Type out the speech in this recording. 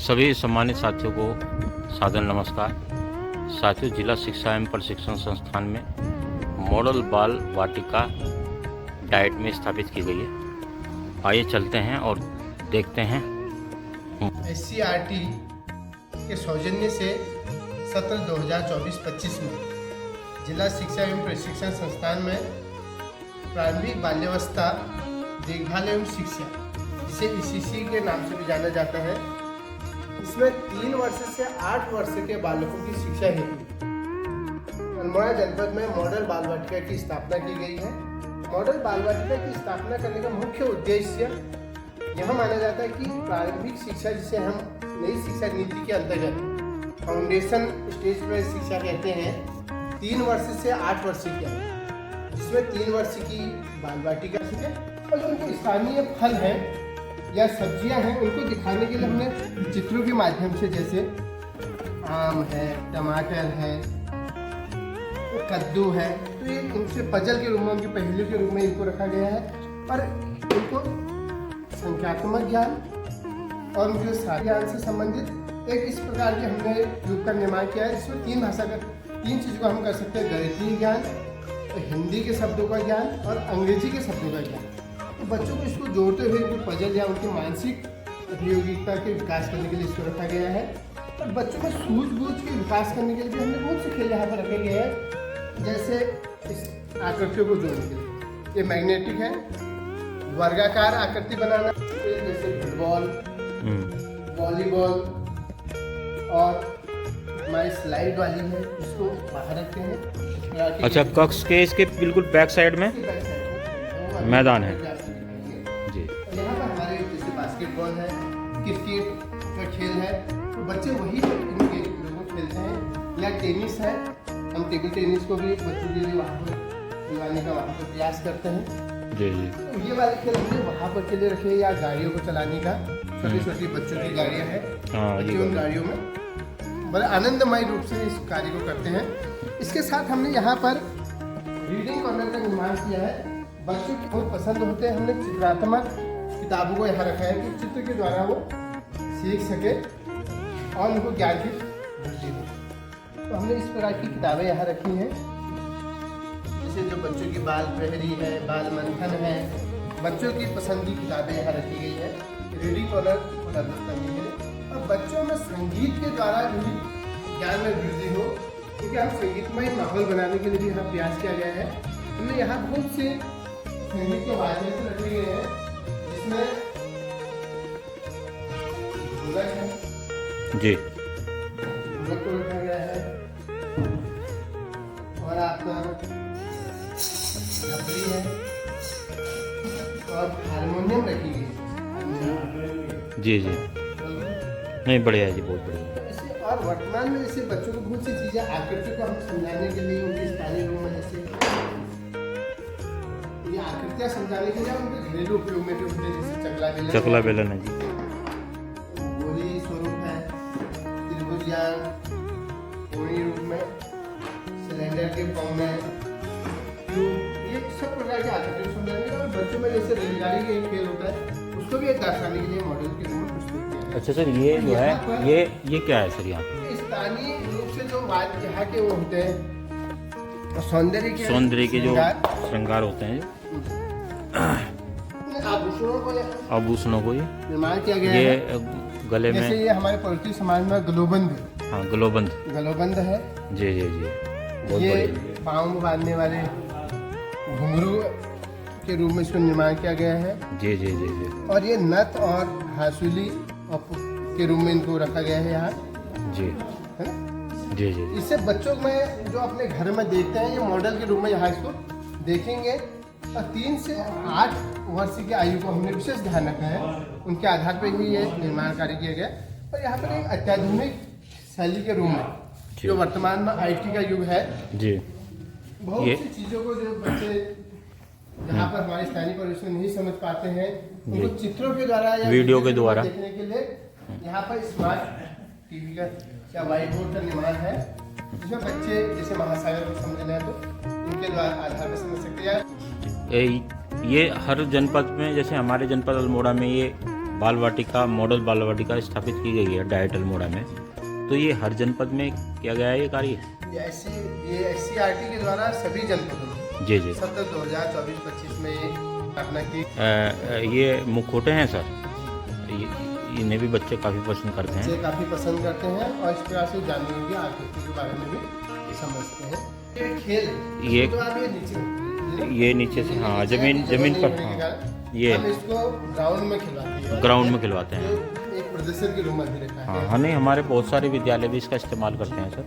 सभी सम्मानित साथियों को सादर नमस्कार। साथियों, जिला शिक्षा एवं प्रशिक्षण संस्थान में मॉडल बाल वाटिका डाइट में स्थापित की गई है। आइए चलते हैं और देखते हैं। SCRT के सौजन्य से सत्र 2024-25 में जिला शिक्षा एवं प्रशिक्षण संस्थान में प्रारंभिक बाल्यावस्था देखभाल एवं शिक्षा, जिसे ECC के नाम से भी जाना जाता है, इसमें 3 वर्ष से 8 वर्ष के बालकों की शिक्षा हेतु अल्मोड़ा जनपद में मॉडल बाल वाटिका की स्थापना की गई है। मॉडल बाल वाटिका की स्थापना करने का मुख्य उद्देश्य यह माना जाता है कि प्रारंभिक शिक्षा, जिसे हम नई शिक्षा नीति के अंतर्गत फाउंडेशन स्टेज पर शिक्षा कहते हैं, 3 वर्ष से 8 वर्ष की है, जिसमें 3 वर्ष की बाल वाटिका है और जो उनके स्थानीय फल हैं या सब्जियां हैं उनको दिखाने के लिए हमने चित्रों के माध्यम से, जैसे आम है, टमाटर है, कद्दू है, तो ये उनसे पजल के रूप में, उनके पहेलियों के रूप में इनको रखा गया है और इनको संख्यात्मक ज्ञान और उनके सारे ज्ञान से संबंधित एक इस प्रकार के हमने युग का निर्माण किया है, जिसमें 3 चीज़ को हम कर सकते हैं: गणितीय ज्ञान, हिंदी के शब्दों का ज्ञान और अंग्रेजी के शब्दों का ज्ञान। तो बच्चों को इसको जोड़ते हुए उनके पजल या उनके मानसिक अभियोगिता के विकास करने के लिए इसको रखा गया है। और बच्चों में सूझबूझ के विकास करने के लिए भी हमने बहुत से खेल यहाँ पर रखे गए हैं, जैसे इस आकृतियों को जोड़ने के लिए। ये मैग्नेटिक है, वर्गाकार आकृति बनाना, जैसे फुटबॉल, वॉलीबॉल, और हमारी स्लाइड वाली है, इसको बाहर रखते हैं। अच्छा, कक्ष के इसके बिल्कुल बैक साइड में मैदान है जी। यहाँ पर हमारे जैसे बास्केटबॉल है, क्रिकेट का खेल है, तो बच्चे वही इनके लोगों खेलते हैं। या टेनिस है, हम टेबल टेनिस को भी बच्चों के लिए वहाँ पर दिलाने का वहाँ पर प्रयास करते हैं जी जी। तो ये वाले खेल हमने वहाँ पर के लिए रखे। या गाड़ियों को चलाने का, छोटी छोटी बच्चों की गाड़ियाँ हैं, बच्चे उन गाड़ियों में बड़े आनंदमय रूप से इस कार्य को करते हैं। इसके साथ हमने यहाँ पर रीडिंग कॉर्नर का निर्माण किया है। बच्चों को बहुत पसंद होते हैं, हमने चित्रात्मक किताबों को यहाँ रखा है कि चित्र के द्वारा वो सीख सके और उनको ज्ञान की वृद्धि हो। तो हमने इस प्रकार की किताबें यहाँ रखी हैं, जैसे जो बच्चों की बाल प्रहरी है, बाल मंथन है, बच्चों की पसंद की किताबें यहाँ रखी गई है रीडिंग कॉर्नर करने के लिए। और बच्चों में संगीत के द्वारा भी ज्ञान में वृद्धि हो, क्योंकि हम संगीतमय माहौल बनाने के लिए भी यहाँ प्रयास किया गया है। हमने यहाँ बहुत से संगीत के वाद्य यंत्र रखे गए हैं, जिसमें ढोलक है जी, ढोलक को रखा गया है, और आपका डबली है और हारमोनियम रखी गई है जी जी। नहीं, बढ़िया है जी, बहुत बढ़िया। और वर्तमान में जैसे बच्चों को बहुत सी चीज़ें आकृति को हम समझाने के लिए उनके स्थानीय रूप में, जैसे ये आकृतियाँ समझाने के लिए उनके घरेलू उपयोग में जो होते हैं, जैसे चकला बेलन है जी, गोली स्वरूप है, त्रिभुज या कोणी रूप में, सिलेंडर के फॉर्म में, ये सब प्रकार के आकृतियाँ समझाने के। और बच्चों में जैसे रेलगाड़ी का एक खेल होता है, उसको भी एक दर्शाने के लिए मॉडल के रूप में प्रस्तुत किया है। अच्छा सर, ये जो है ये क्या है सर यहाँ पे? स्थानीय रूप से जो यहाँ के वो होते हैं सौंदर्य के जो श्रृंगार होते हैं, आभूषणों को ये निर्माण किया गया ये है। गले में, जैसे ये हमारे पड़ोसी समाज में गलोबंद, हाँ गलोबंद है जी जी जी, बहुत ये बढ़िया। पाँव में बांधने वाले घुंघरू के रूप में इसको निर्माण किया गया है जी जी जी जी। और ये नथ और हासूली के रूप में इनको रखा गया है यहाँ, जी है ना? जी जी। इससे बच्चों में जो अपने घर में देखते हैं, ये मॉडल के रूप में यहाँ इसको देखेंगे। और 3 से 8 वर्ष की आयु को हमने विशेष ध्यान रखा है, उनके आधार पर ही ये निर्माण कार्य किया गया। और यहाँ पर एक अत्याधुनिक शैली के रूप में, जो वर्तमान में IT का युग है जी, बहुत सी चीज़ों को जो बच्चे जहाँ पर हमारे स्थानीय परिवेश में नहीं समझ पाते हैं, उनको चित्रों के द्वारा या वीडियो के द्वारा देखने के लिए यहाँ पर स्मार्ट टीवी का या व्हाइट बोर्ड का निर्माण है, जिसमें बच्चे जैसे महासागर को समझना है तो उनके द्वारा आधार पर समझ सकते हैं। ये हर जनपद में, जैसे हमारे जनपद अल्मोड़ा में ये बाल वाटिका मॉडल बाल वाटिका स्थापित की गई है डाइट अल्मोड़ा में, तो ये हर जनपद में किया गया है ये कार्य? ये SCRT के द्वारा सभी जनपदों में जी जी। सत्र 2024-25 में ये स्थापना की। ये मुखौटे हैं सर, इन्हें भी बच्चे काफ़ी पसंद करते हैं। बच्चे काफ़ी पसंद करते हैं और इस प्रकार से जानने योग्य आकृति के बारे में भी समझते हैं। ये खेल है, ये तो आप ये नीचे से हाँ जमीन पर हाँ, ये हम इसको ग्राउंड में खिलवाते हैं। ग्राउंड में खिलवाते हैं। एक प्रदर्शन के रूप में भी रखा है। हाँ नहीं, हमारे बहुत सारे विद्यालय भी इसका इस्तेमाल करते हैं सर।